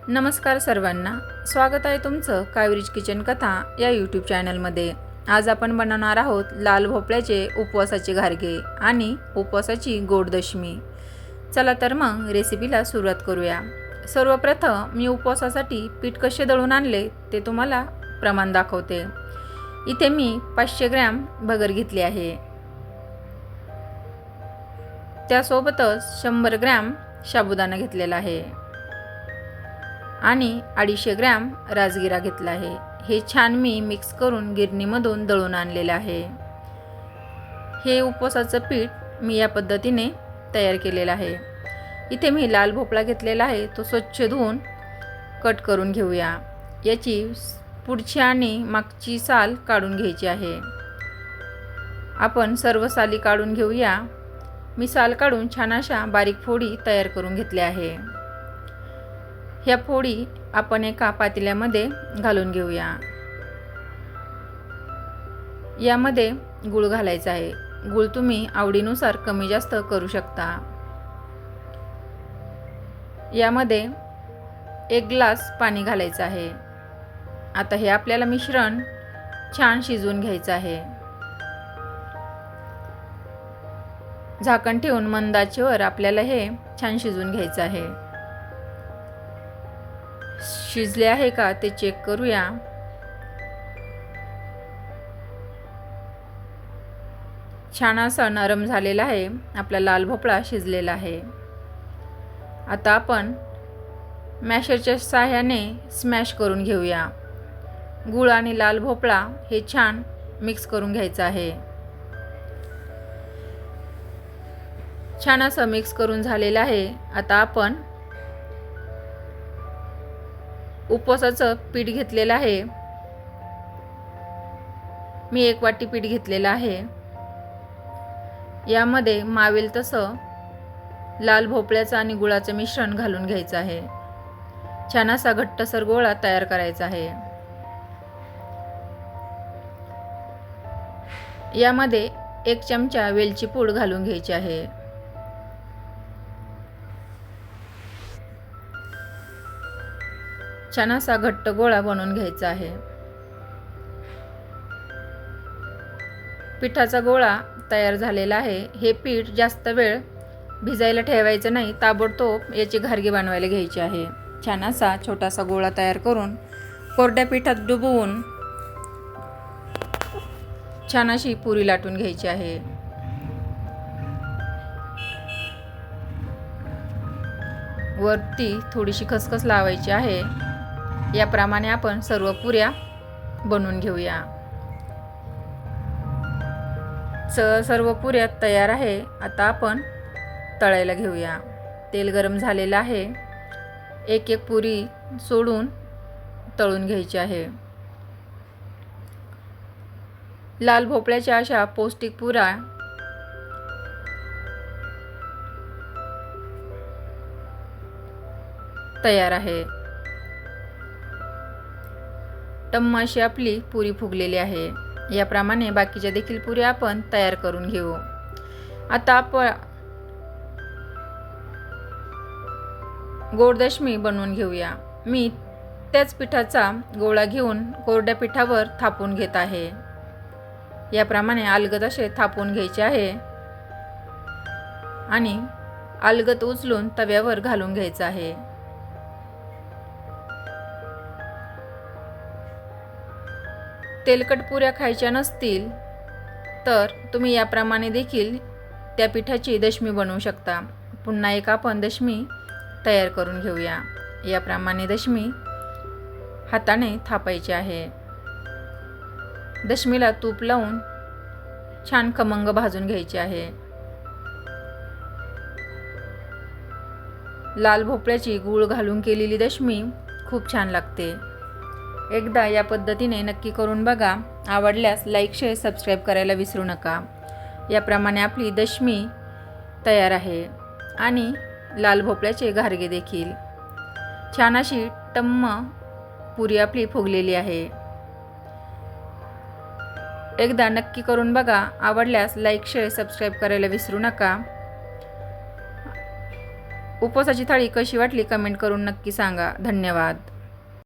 नमस्कार सर्वांना, स्वागत आहे तुमचं कावेरीज किचन कथा या यूट्यूब चॅनलमध्ये। आज आपण बनवणार आहोत लाल भोपळ्याचे उपवासाचे घारगे आणि उपवासाची गोड दशमी। चला तर मग रेसिपीला सुरुवात करूया। सर्वप्रथम मी उपवासासाठी पीठ कसे दळून आणले ते तुम्हाला प्रमाण दाखवते। इथे मी 500 ग्रॅम भगर घेतली आहे, त्यासोबतच 100 ग्रॅम साबुदाणा घेतलेला आहे आणि 250 ग्रॅम राजगिरा घेतला आहे। हे छान मी मिक्स करून गिरणीमधून दळून आणलेले आहे। हे उपवासाचं पीठ मी या पद्धतीने तयार केलेलं आहे। इथे मी लाल भोपळा घेतलेला आहे, तो स्वच्छ धुवून कट करून घेऊया। याची पुढची आणि मागची साल काढून घ्यायची आहे। आपण सर्व साली काढून घेऊया। मी साल काढून छान अशा बारीक फोडी तयार करून घेतल्या आहे। ह्या फोडी आपण एका पातेल्यामध्ये घालून घेऊया। यामध्ये गूळ घालायचा आहे। गूळ तुम्ही आवडीनुसार कमी जास्त करू शकता। यामध्ये 1 ग्लास पाणी घालायचं आहे। आता हे आपल्याला मिश्रण छान शिजवून घ्यायचं आहे। झाकण ठेवून मंद आचेवर आपल्याला हे छान शिजवून घ्यायचं आहे। शिजले आहे का ते चेक करूया। छान असा नरम झालेला आहे, आपला लाल भोपळा शिजलेला आहे। आता आपण मॅशरच्या सहाय्याने स्मॅश करून घेऊया। गूळ आणि लाल भोपळा हे छान मिक्स करून घ्यायचं आहे। छान असं मिक्स करून झालेलं आहे। आता आपण उपवासाचं पीठ घेतलेलं आहे। मी 1 वाटी पीठ घेतलेलं आहे। यामध्ये मावेल तसं लाल भोपळ्याचं आणि गुळाचं मिश्रण घालून घ्यायचं आहे। छान असा घट्टसर गोळा तयार करायचा आहे। यामध्ये 1 चमचा वेलची पूड घालून घ्यायची आहे। छान असा घट्ट गोळा बनवून घ्यायचा आहे। पिठाचा गोळा तयार झालेला आहे। हे पीठ जास्त वेळ भिजायला ठेवायचं नाही, ताबडतोब याचे घारगे बनवायला घ्यायचे आहे। छान असा छोटासा गोळा तयार करून कोरड्या पिठात डुबवून छान अशी पुरी लाटून घ्यायची आहे। वरती थोडीशी खसखस लावायची आहे। याप्रमाणे आपण सर्व पुऱ्या बनवून घेऊया। सर्व पुऱ्या तयार आहे। आता आपण तळायला घेऊया। तेल गरम झालेलं आहे। एक एक पुरी सोडून तळून घ्यायची आहे। लाल भोपळ्याच्या अशा पौष्टिक पुऱ्या तयार आहे। टम्म अशी आपली पुरी फुगलेली आहे। याप्रमाणे बाकीच्या देखील पुऱ्या आपण तयार करून घेऊ। आता आपण गोड दशमी बनवून घेऊया। मी त्याच पिठाचा गोळा घेऊन कोरड्या पिठावर थापून घेत आहे। याप्रमाणे अलगद असे थापून घ्यायचे आहे आणि अलगद उचलून तव्यावर घालून घ्यायचं आहे। तेलकट पुऱ्या खायच्या नसतील तर तुम्ही याप्रमाणे देखील त्या पिठाची दशमी बनवू शकता। पुन्हा एक आपण दशमी तयार करून घेऊया। याप्रमाणे दशमी हाताने थापायची आहे। दशमीला तूप लावून छान खमंग भाजून घ्यायची आहे। लाल भोपळ्याची गूळ घालून केलेली दशमी खूप छान लागते। एकदा या पद्धतीने नक्की करून बघा। आवडल्यास लाईक, शेअर, सबस्क्राईब करायला विसरू नका। याप्रमाणे आपली दशमी तयार आहे आणि लाल भोपळ्याचे घारगे देखील। छान अशी टम्म पुरी आपली फुगलेली आहे। एकदा नक्की करून बघा। आवडल्यास लाईक, शेअर, सबस्क्राईब करायला विसरू नका। उपवासाची थाळी कशी वाटली कमेंट करून नक्की सांगा. धन्यवाद.